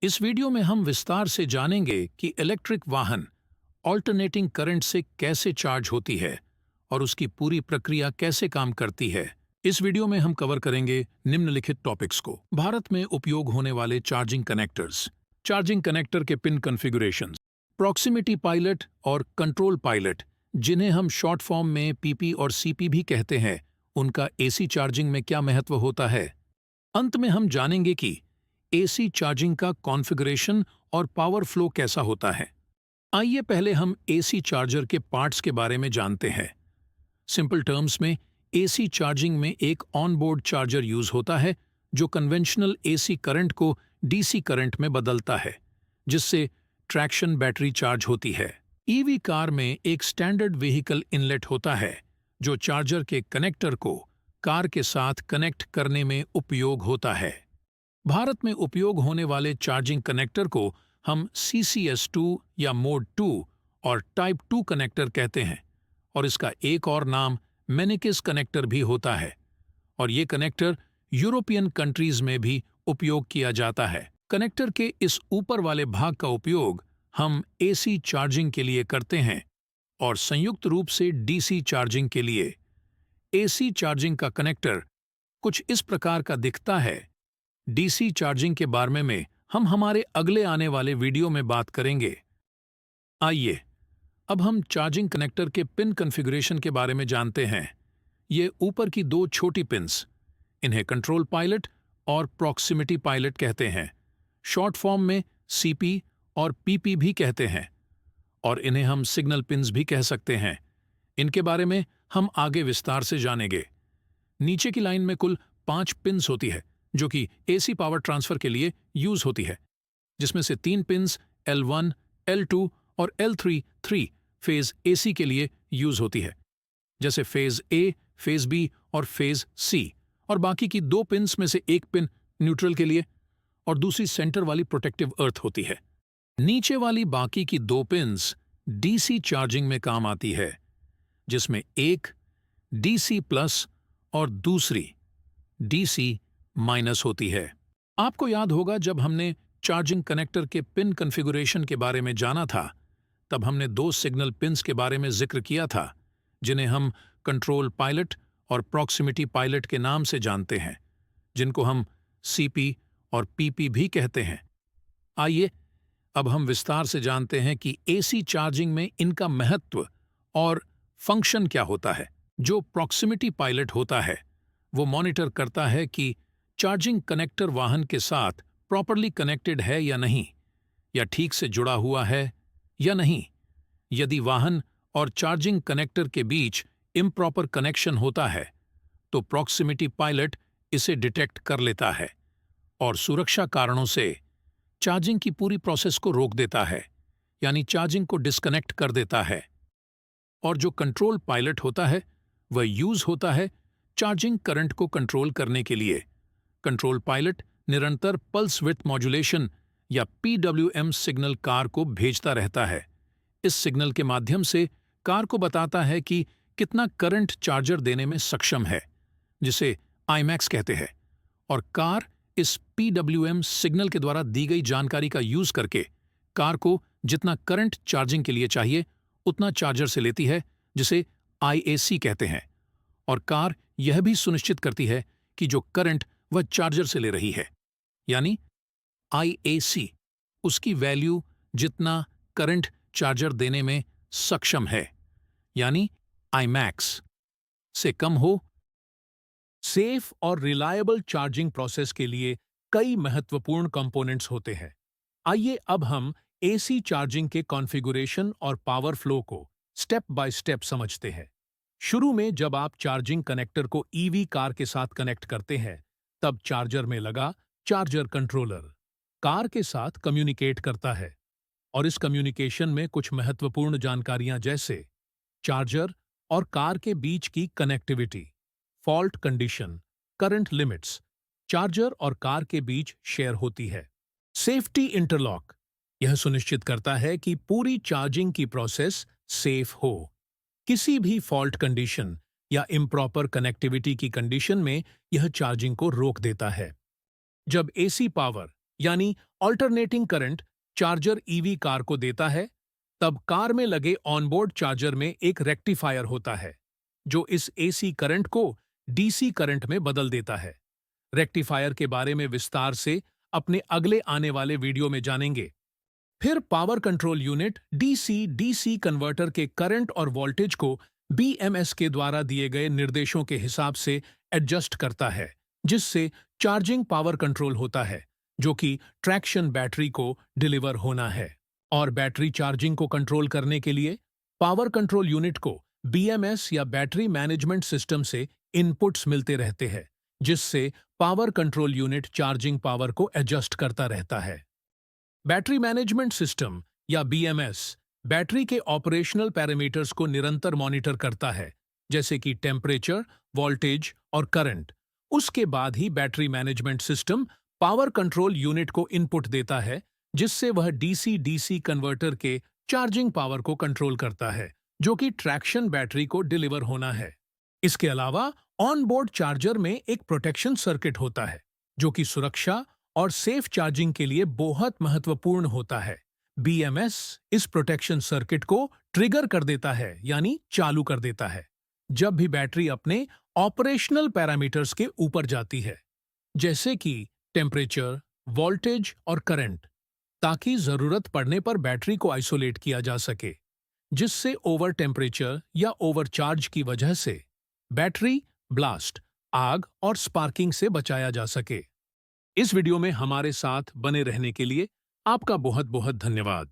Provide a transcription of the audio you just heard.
इस वीडियो में हम विस्तार से जानेंगे कि इलेक्ट्रिक वाहन ऑल्टरनेटिंग करंट से कैसे चार्ज होती है और उसकी पूरी प्रक्रिया कैसे काम करती है। इस वीडियो में हम कवर करेंगे निम्नलिखित टॉपिक्स को। भारत में उपयोग होने वाले चार्जिंग कनेक्टर्स, चार्जिंग कनेक्टर के पिन कॉन्फ़िगरेशंस, प्रॉक्सिमिटी पायलट और कंट्रोल पायलट जिन्हें हम शॉर्ट फॉर्म में पीपी और सीपी भी कहते हैं, उनका एसी चार्जिंग में क्या महत्व होता है। अंत में हम जानेंगे कि एसी चार्जिंग का कॉन्फ़िगरेशन और पावर फ्लो कैसा होता है। आइए पहले हम एसी चार्जर के पार्ट्स के बारे में जानते हैं। सिंपल टर्म्स में एसी चार्जिंग में एक ऑनबोर्ड चार्जर यूज होता है जो कन्वेंशनल एसी करंट को डीसी करंट में बदलता है, जिससे ट्रैक्शन बैटरी चार्ज होती है। ईवी कार में एक स्टैंडर्ड व्हीकल इनलेट होता है जो चार्जर के कनेक्टर को कार के साथ कनेक्ट करने में उपयोग होता है। भारत में उपयोग होने वाले चार्जिंग कनेक्टर को हम CCS2 या मोड 2 और टाइप 2 कनेक्टर कहते हैं, और इसका एक और नाम मेनिकिस कनेक्टर भी होता है, और ये कनेक्टर यूरोपियन कंट्रीज में भी उपयोग किया जाता है। कनेक्टर के इस ऊपर वाले भाग का उपयोग हम एसी चार्जिंग के लिए करते हैं और संयुक्त रूप से डीसी चार्जिंग के लिए। एसी चार्जिंग का कनेक्टर कुछ इस प्रकार का दिखता है। डीसी चार्जिंग के बारे में हम हमारे अगले आने वाले वीडियो में बात करेंगे। आइए अब हम चार्जिंग कनेक्टर के पिन कॉन्फ़िगरेशन के बारे में जानते हैं। ये ऊपर की दो छोटी पिन्स, इन्हें कंट्रोल पायलट और प्रॉक्सिमिटी पायलट कहते हैं। शॉर्ट फॉर्म में सीपी और पीपी भी कहते हैं, और इन्हें हम सिग्नल पिन्स भी कह सकते हैं। इनके बारे में हम आगे विस्तार से जानेंगे। नीचे की लाइन में कुल 5 पिन्स होती है जो कि एसी पावर ट्रांसफर के लिए यूज होती है, जिसमें से 3 पिन्स L1, L2 और L3 फेज एसी के लिए यूज होती है, जैसे फेज ए, फेज बी और फेज सी, और बाकी की 2 पिन्स में से एक पिन न्यूट्रल के लिए और दूसरी सेंटर वाली प्रोटेक्टिव अर्थ होती है। नीचे वाली बाकी की 2 पिन्स डीसी चार्जिंग में काम आती है, जिसमें एक डीसी प्लस और दूसरी डीसी माइनस होती है। आपको याद होगा जब हमने चार्जिंग कनेक्टर के पिन कॉन्फ़िगरेशन के बारे में जाना था, तब हमने 2 सिग्नल पिन्स के बारे में जिक्र किया था जिन्हें हम कंट्रोल पायलट और प्रॉक्सिमिटी पायलट के नाम से जानते हैं, जिनको हम सीपी और पीपी भी कहते हैं। आइए अब हम विस्तार से जानते हैं कि एसी चार्जिंग में इनका महत्व और फंक्शन क्या होता है। जो प्रॉक्सिमिटी पायलट होता है वो मॉनिटर करता है कि चार्जिंग कनेक्टर वाहन के साथ प्रॉपरली कनेक्टेड है या नहीं, या ठीक से जुड़ा हुआ है या नहीं। यदि वाहन और चार्जिंग कनेक्टर के बीच इम्प्रॉपर कनेक्शन होता है तो प्रॉक्सिमिटी पायलट इसे डिटेक्ट कर लेता है और सुरक्षा कारणों से चार्जिंग की पूरी प्रोसेस को रोक देता है, यानी चार्जिंग को डिस्कनेक्ट कर देता है। और जो कंट्रोल पायलट होता है वह यूज होता है चार्जिंग करंट को कंट्रोल करने के लिए। कंट्रोल पायलट निरंतर पल्स विड्थ मॉड्यूलेशन या PWM सिग्नल कार को भेजता रहता है। इस सिग्नल के माध्यम से कार को बताता है कि कितना करंट चार्जर देने में सक्षम है, जिसे IMAX कहते हैं, और कार इस PWM सिग्नल के द्वारा दी गई जानकारी का यूज करके कार को जितना करंट चार्जिंग के लिए चाहिए उतना चार्जर से लेती है, जिसे IAC कहते हैं, और कार यह भी सुनिश्चित करती है कि जो करंट वह चार्जर से ले रही है, यानी IAC, उसकी वैल्यू जितना करंट चार्जर देने में सक्षम है, यानी IMAX, से कम हो। सेफ और रिलायबल चार्जिंग प्रोसेस के लिए कई महत्वपूर्ण कंपोनेंट्स होते हैं। आइए अब हम एसी चार्जिंग के कॉन्फ़िगरेशन और पावर फ्लो को स्टेप बाय स्टेप समझते हैं। शुरू में जब आप चार्जिंग कनेक्टर को ईवी कार के साथ कनेक्ट करते हैं, तब चार्जर में लगा चार्जर कंट्रोलर कार के साथ कम्युनिकेट करता है, और इस कम्युनिकेशन में कुछ महत्वपूर्ण जानकारियां जैसे चार्जर और कार के बीच की connectivity, fault condition, current limits, charger और कार के बीच शेयर होती है। सेफ्टी इंटरलॉक, यह सुनिश्चित करता है कि पूरी चार्जिंग की प्रोसेस सेफ हो। किसी भी फॉल्ट कंडीशन या इम्प्रॉपर कनेक्टिविटी की कंडीशन में यह चार्जिंग को रोक देता है। जब एसी पावर यानी alternating current charger EV car को देता है, तब कार में लगे ऑनबोर्ड चार्जर में एक रेक्टिफायर होता है जो इस एसी करंट को डीसी करंट में बदल देता है। रेक्टिफायर के बारे में विस्तार से अपने अगले आने वाले वीडियो में जानेंगे। फिर power control unit DC DC converter के करंट और वोल्टेज को बीएमएस के द्वारा दिए गए निर्देशों के हिसाब से एडजस्ट करता है, जिससे चार्जिंग पावर कंट्रोल होता है, जो कि ट्रैक्शन बैटरी को डिलीवर होना है। और बैटरी चार्जिंग को कंट्रोल करने के लिए पावर कंट्रोल यूनिट को बीएमएस या बैटरी मैनेजमेंट सिस्टम से इनपुट्स मिलते रहते हैं, जिससे power control unit charging power को एडजस्ट करता रहता है। बैटरी मैनेजमेंट सिस्टम या बीएमएस बैटरी के ऑपरेशनल पैरामीटर्स को निरंतर मॉनिटर करता है, जैसे कि टेम्परेचर, वोल्टेज और करंट। उसके बाद ही battery management system power control unit को इनपुट देता है, जिससे वह डीसी डीसी कन्वर्टर के चार्जिंग पावर को कंट्रोल करता है, जो कि ट्रैक्शन बैटरी को डिलीवर होना है। इसके अलावा ऑन बोर्ड चार्जर में एक प्रोटेक्शन सर्किट होता है, जो कि सुरक्षा और सेफ चार्जिंग के लिए बहुत महत्वपूर्ण होता है। बीएमएस इस प्रोटेक्शन सर्किट को ट्रिगर कर देता है, यानी चालू कर देता है, जब भी बैटरी अपने ऑपरेशनल पैरामीटर्स के ऊपर जाती है, जैसे कि टेम्परेचर, वोल्टेज और करंट, ताकि जरूरत पड़ने पर बैटरी को आइसोलेट किया जा सके, जिससे ओवर टेम्परेचर या ओवरचार्ज की वजह से बैटरी ब्लास्ट, आग और स्पार्किंग से बचाया जा सके। इस वीडियो में हमारे साथ बने रहने के लिए आपका बहुत बहुत धन्यवाद।